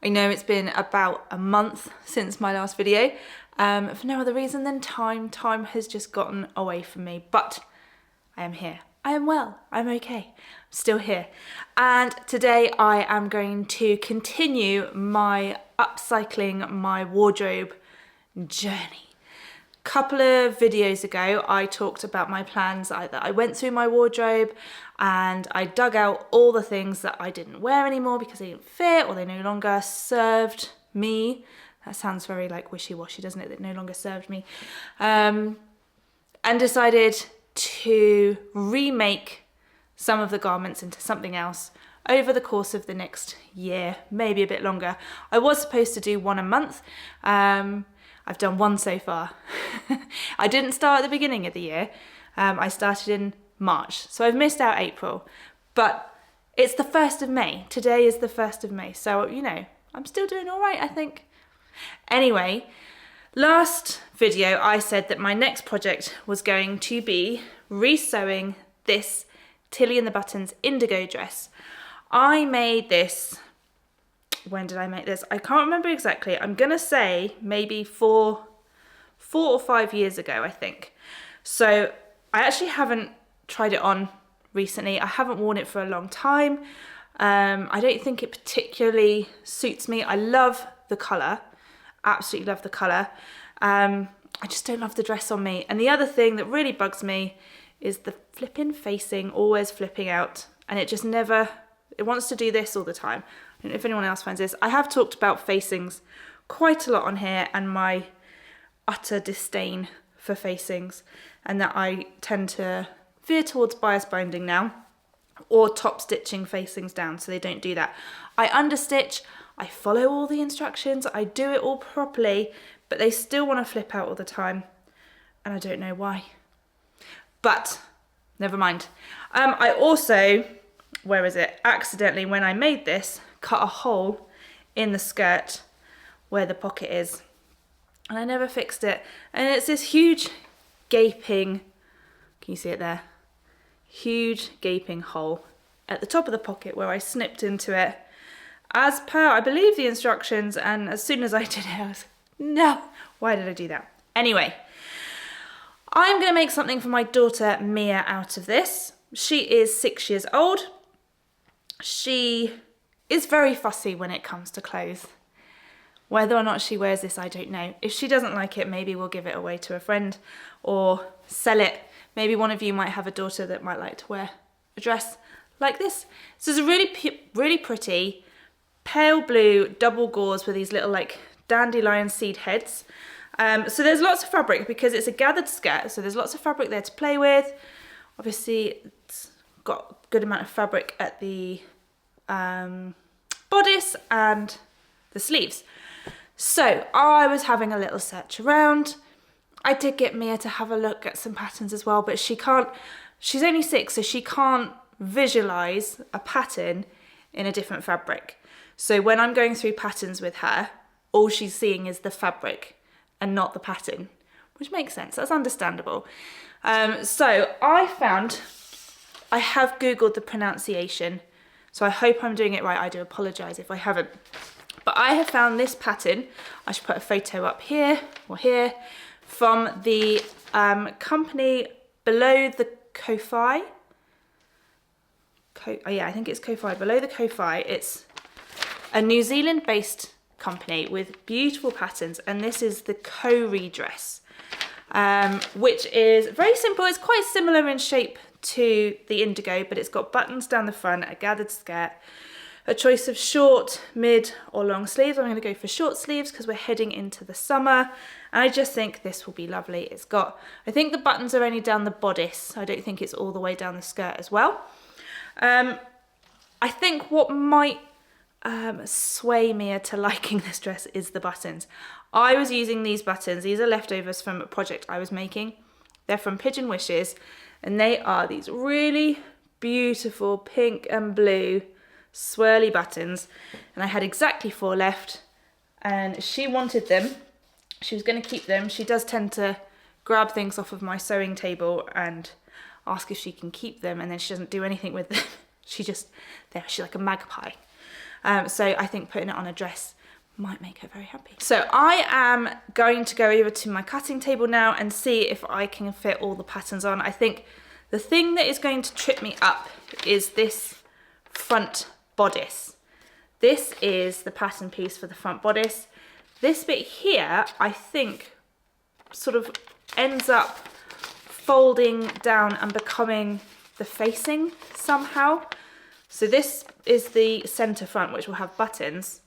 I know it's been about a month since my last video, for no other reason than time. Time has just gotten away from me, but I am here. I am well, I'm okay, I'm still here. And today I am going to continue my upcycling my wardrobe journey. A couple of videos ago, I talked about my plans that I went through my wardrobe and I dug out all the things that I didn't wear anymore because they didn't fit or they no longer served me. That sounds very like wishy-washy, doesn't it? That no longer served me. And decided to remake some of the garments into something else over the course of the next year, maybe a bit longer. I was supposed to do one a month. I've done one so far. I didn't start at the beginning of the year. I started in March, so I've missed out April, but it's the 1st of May. Today is the 1st of May, so, you know, I'm still doing all right, I think. Anyway, last video I said that my next project was going to be resewing this Tilly and the Buttons Indigo dress. I made this, when did I make this? I can't remember exactly. I'm gonna say maybe four or 5 years ago, I think. So I actually haven't tried it on recently. I haven't worn it for a long time. I don't think it particularly suits me. I love the colour, absolutely love the colour. I just don't love the dress on me. And the other thing that really bugs me is the flipping facing, always flipping out. And it just never, it wants to do this all the time. I don't know if anyone else finds this. I have talked about facings quite a lot on here and my utter disdain for facings, and that I tend to veer towards bias binding now or top stitching facings down so they don't do that. I understitch, I follow all the instructions, I do it all properly, but they still want to flip out all the time and I don't know why. But never mind. I also, where is it? Accidentally, when I made this, cut a hole in the skirt where the pocket is. And I never fixed it. And it's this huge gaping, can you see it there? Huge gaping hole at the top of the pocket where I snipped into it as per, I believe, the instructions. And as soon as I did it, I was, no, why did I do that? Anyway, I'm gonna make something for my daughter Mia out of this. She is 6 years old. She is very fussy when it comes to clothes. Whether or not she wears this, I don't know. If she doesn't like it, maybe we'll give it away to a friend or sell it. Maybe one of you might have a daughter that might like to wear a dress like this. This is a really pretty pale blue double gauze with these little like dandelion seed heads. So there's lots of fabric because it's a gathered skirt, so there's lots of fabric there to play with. Obviously, it's got a good amount of fabric at the bodice and the sleeves. So I was having a little search around. I did get Mia to have a look at some patterns as well, but she's only 6, so she can't visualize a pattern in a different fabric. So when I'm going through patterns with her, all she's seeing is the fabric and not the pattern, which makes sense, that's understandable. So I have Googled the pronunciation, so I hope I'm doing it right. I do apologize if I haven't. But I have found this pattern, I should put a photo up here or here, from the company Below the Ko-Fi. Yeah, I think it's Ko-Fi, Below the Ko-Fi. It's a New Zealand based company with beautiful patterns, and this is the Ko-Re dress, which is very simple. It's quite similar in shape to the Indigo, but it's got buttons down the front, a gathered skirt, a choice of short, mid or long sleeves. I'm going to go for short sleeves because we're heading into the summer, and I just think this will be lovely. It's got, I think the buttons are only down the bodice. I don't think it's all the way down the skirt as well. I think what might sway Mia to liking this dress is the buttons. I was using these buttons. These are leftovers from a project I was making. They're from Pigeon Wishes, and they are these really beautiful pink and blue swirly buttons, and I had exactly 4 left, and she wanted them. She was going to keep them. She does tend to grab things off of my sewing table and ask if she can keep them, and then she doesn't do anything with them. She's like a magpie. So I think putting it on a dress might make her very happy. So I am going to go over to my cutting table now and see if I can fit all the patterns on. I think the thing that is going to trip me up is this front bodice. This is the pattern piece for the front bodice. This bit here, I think, sort of ends up folding down and becoming the facing somehow. So this is the center front, which will have buttons,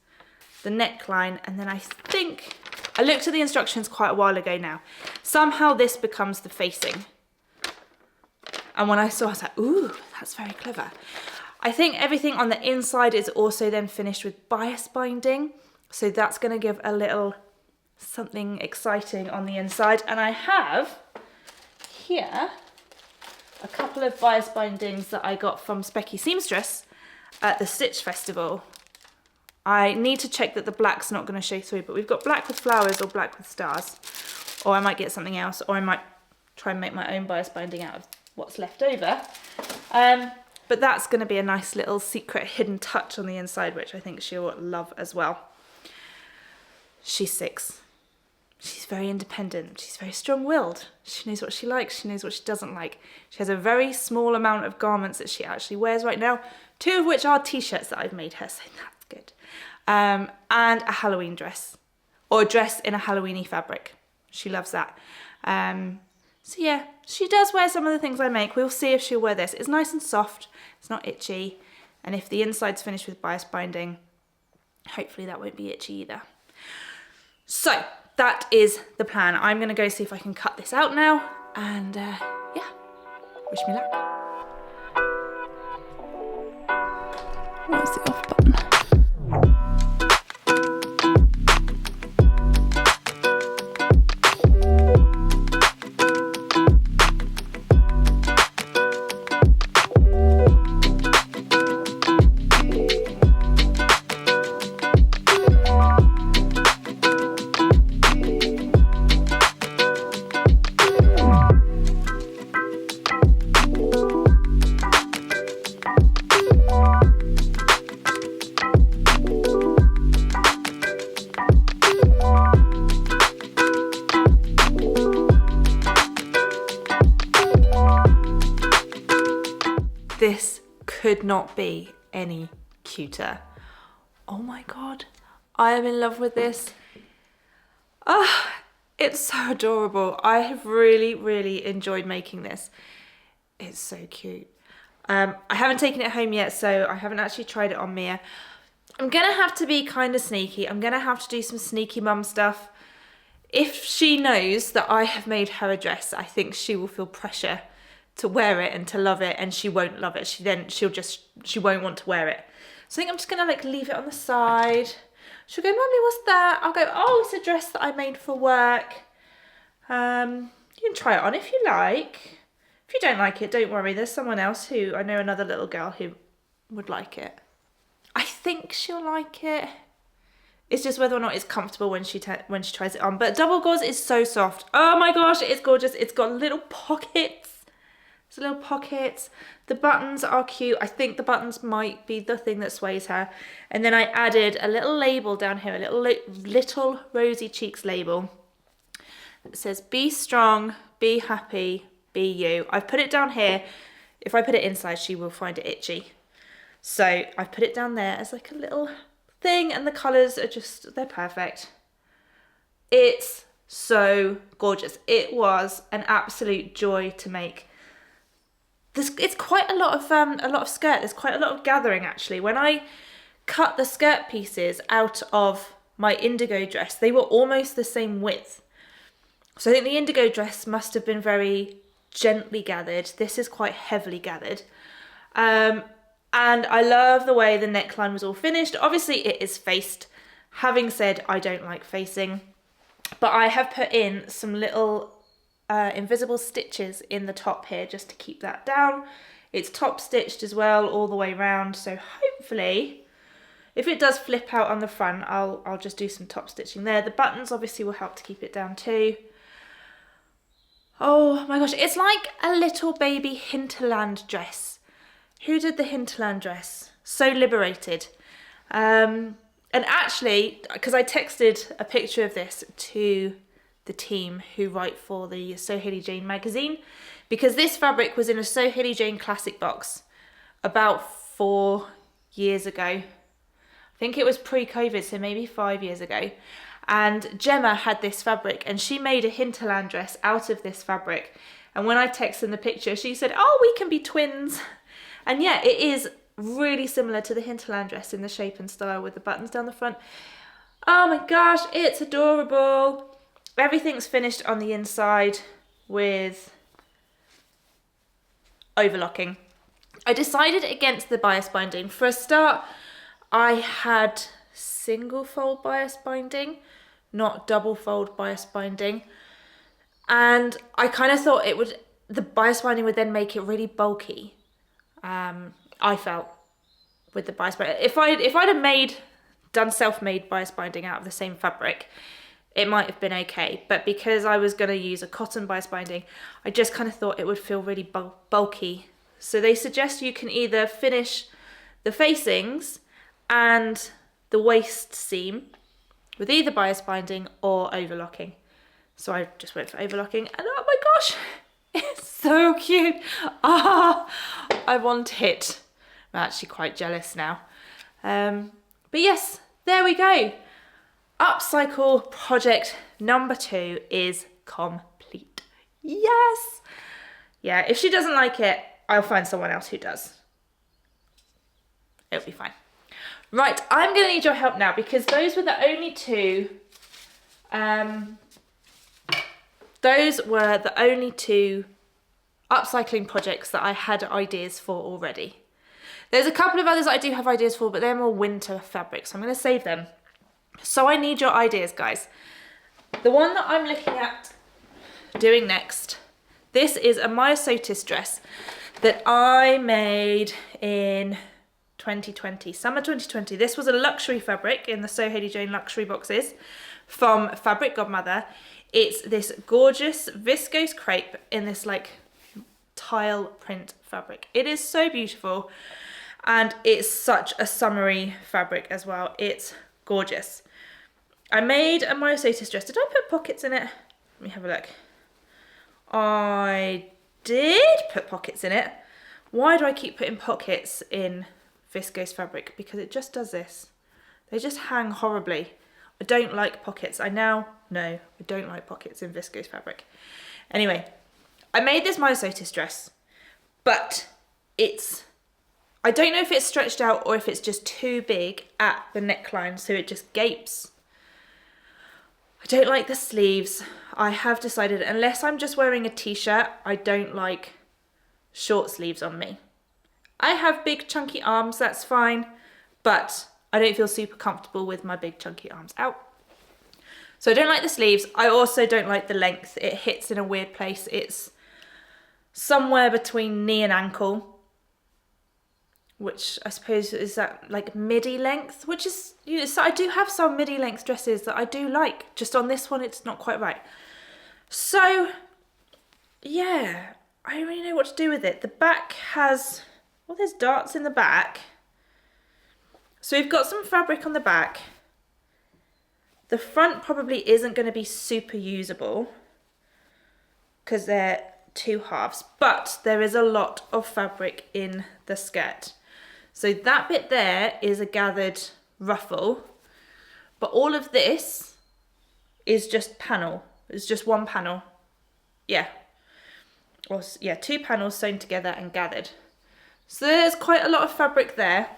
the neckline, and then I think, I looked at the instructions quite a while ago now, somehow this becomes the facing. And when I saw it, I was like, ooh, that's very clever. I think everything on the inside is also then finished with bias binding. So that's gonna give a little something exciting on the inside. And I have here a couple of bias bindings that I got from Specky Seamstress at the Stitch Festival. I need to check that the black's not going to show through, but we've got black with flowers or black with stars, or I might get something else, or I might try and make my own bias binding out of what's left over. But that's going to be a nice little secret hidden touch on the inside, which I think she'll love as well. She's 6. She's very independent. She's very strong-willed. She knows what she likes. She knows what she doesn't like. She has a very small amount of garments that she actually wears right now, 2 of which are t-shirts that I've made her, so that's good. And a Halloween dress, or a dress in a Halloween-y fabric. She loves that. So yeah, she does wear some of the things I make. We'll see if she'll wear this. It's nice and soft. It's not itchy. And if the inside's finished with bias binding, hopefully that won't be itchy either. So that is the plan. I'm going to go see if I can cut this out now, and yeah, wish me luck. Where's the off button? This could not be any cuter. Oh my god, I am in love with this. Ah, it's so adorable. I have really enjoyed making this. It's so cute. I haven't taken it home yet, so I haven't actually tried it on Mia. I'm gonna have to be kind of sneaky. I'm gonna have to do some sneaky mum stuff. If she knows that I have made her a dress, I think she will feel pressure to wear it and to love it, and she won't love it. She won't want to wear it. So I think I'm just gonna like leave it on the side. She'll go, Mummy, what's that? I'll go, oh, it's a dress that I made for work. You can try it on if you like. If you don't like it, don't worry. There's someone else I know another little girl who would like it. I think she'll like it. It's just whether or not it's comfortable when she tries it on. But double gauze is so soft. Oh my gosh, it is gorgeous. It's got little pockets. It's little pockets. The buttons are cute. I think the buttons might be the thing that sways her. And then I added a little label down here, a little rosy cheeks label. It says, be strong, be happy, be you. I've put it down here. If I put it inside, she will find it itchy. So I've put it down there as like a little thing, and the colours are just, they're perfect. It's so gorgeous. It was an absolute joy to make. It's quite a lot of skirt. There's quite a lot of gathering actually. When I cut the skirt pieces out of my indigo dress, they were almost the same width. So I think the indigo dress must have been very gently gathered. This is quite heavily gathered. And I love the way the neckline was all finished. Obviously it is faced. Having said, I don't like facing, but I have put in some little invisible stitches in the top here just to keep that down. It's top stitched as well all the way around, so hopefully if it does flip out on the front, I'll just do some top stitching there. The buttons obviously will help to keep it down too. Oh my gosh, it's like a little baby hinterland dress. Who did the hinterland dress? So Liberated. And actually, because I texted a picture of this to the team who write for the SewHayleyJane magazine, because this fabric was in a SewHayleyJane classic box about 4 years ago. I think it was pre-COVID, so maybe 5 years ago. And Gemma had this fabric and she made a hinterland dress out of this fabric. And when I texted the picture, she said, oh, we can be twins. And yeah, it is really similar to the hinterland dress in the shape and style with the buttons down the front. Oh my gosh, it's adorable. Everything's finished on the inside with overlocking. I decided against the bias binding. For a start, I had single fold bias binding, not double fold bias binding. And I kind of thought the bias binding would then make it really bulky. I felt with the bias binding. If I'd have done self-made bias binding out of the same fabric, it might have been okay. But because I was going to use a cotton bias binding, I just kind of thought it would feel really bulky. So they suggest you can either finish the facings and the waist seam with either bias binding or overlocking. So I just went for overlocking, and oh my gosh, it's so cute. I want it. I'm actually quite jealous now. But yes, there we go. Upcycle project number 2 is complete. Yes. Yeah, if she doesn't like it, I'll find someone else who does. It'll be fine. Right, I'm going to need your help now, because those were the only two upcycling projects that I had ideas for already. There's a couple of others I do have ideas for, but they're more winter fabrics, so I'm going to save them. So I need your ideas, guys. The one that I'm looking at doing next, this is a Myosotis dress that I made in 2020, summer 2020. This was a luxury fabric in the SewHayleyJane luxury boxes from Fabric Godmother. It's this gorgeous viscose crepe in this like tile print fabric. It is so beautiful, and it's such a summery fabric as well. It's gorgeous. I made a Myosotis dress. Did I put pockets in it? Let me have a look. I did put pockets in it. Why do I keep putting pockets in viscose fabric? Because it just does this. They just hang horribly. I don't like pockets. I now know I don't like pockets in viscose fabric. Anyway, I made this Myosotis dress, but I don't know if it's stretched out or if it's just too big at the neckline, so it just gapes. I don't like the sleeves. I have decided, unless I'm just wearing a t-shirt, I don't like short sleeves on me. I have big chunky arms, that's fine, but I don't feel super comfortable with my big chunky arms out. So I don't like the sleeves. I also don't like the length. It hits in a weird place. It's somewhere between knee and ankle, which I suppose is that like midi length, which is, you know, so I do have some midi length dresses that I do like. Just on this one, it's not quite right. So yeah, I don't really know what to do with it. The back has, well, there's darts in the back. So we've got some fabric on the back. The front probably isn't going to be super usable because they're two halves, but there is a lot of fabric in the skirt. So that bit there is a gathered ruffle, but all of this is just panel. It's just one panel. Yeah. Or, yeah, 2 panels sewn together and gathered. So there's quite a lot of fabric there.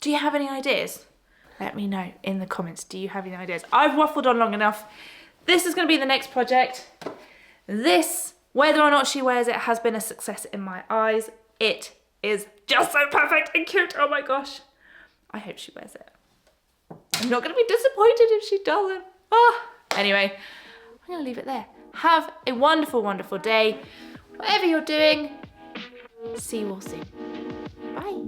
Do you have any ideas? Let me know in the comments. Do you have any ideas? I've waffled on long enough. This is going to be the next project. This, whether or not she wears it, has been a success in my eyes. It is just so perfect and cute. Oh my gosh. I hope she wears it. I'm not going to be disappointed if she doesn't. Anyway, I'm going to leave it there. Have a wonderful, wonderful day. Whatever you're doing, see you all soon. Bye.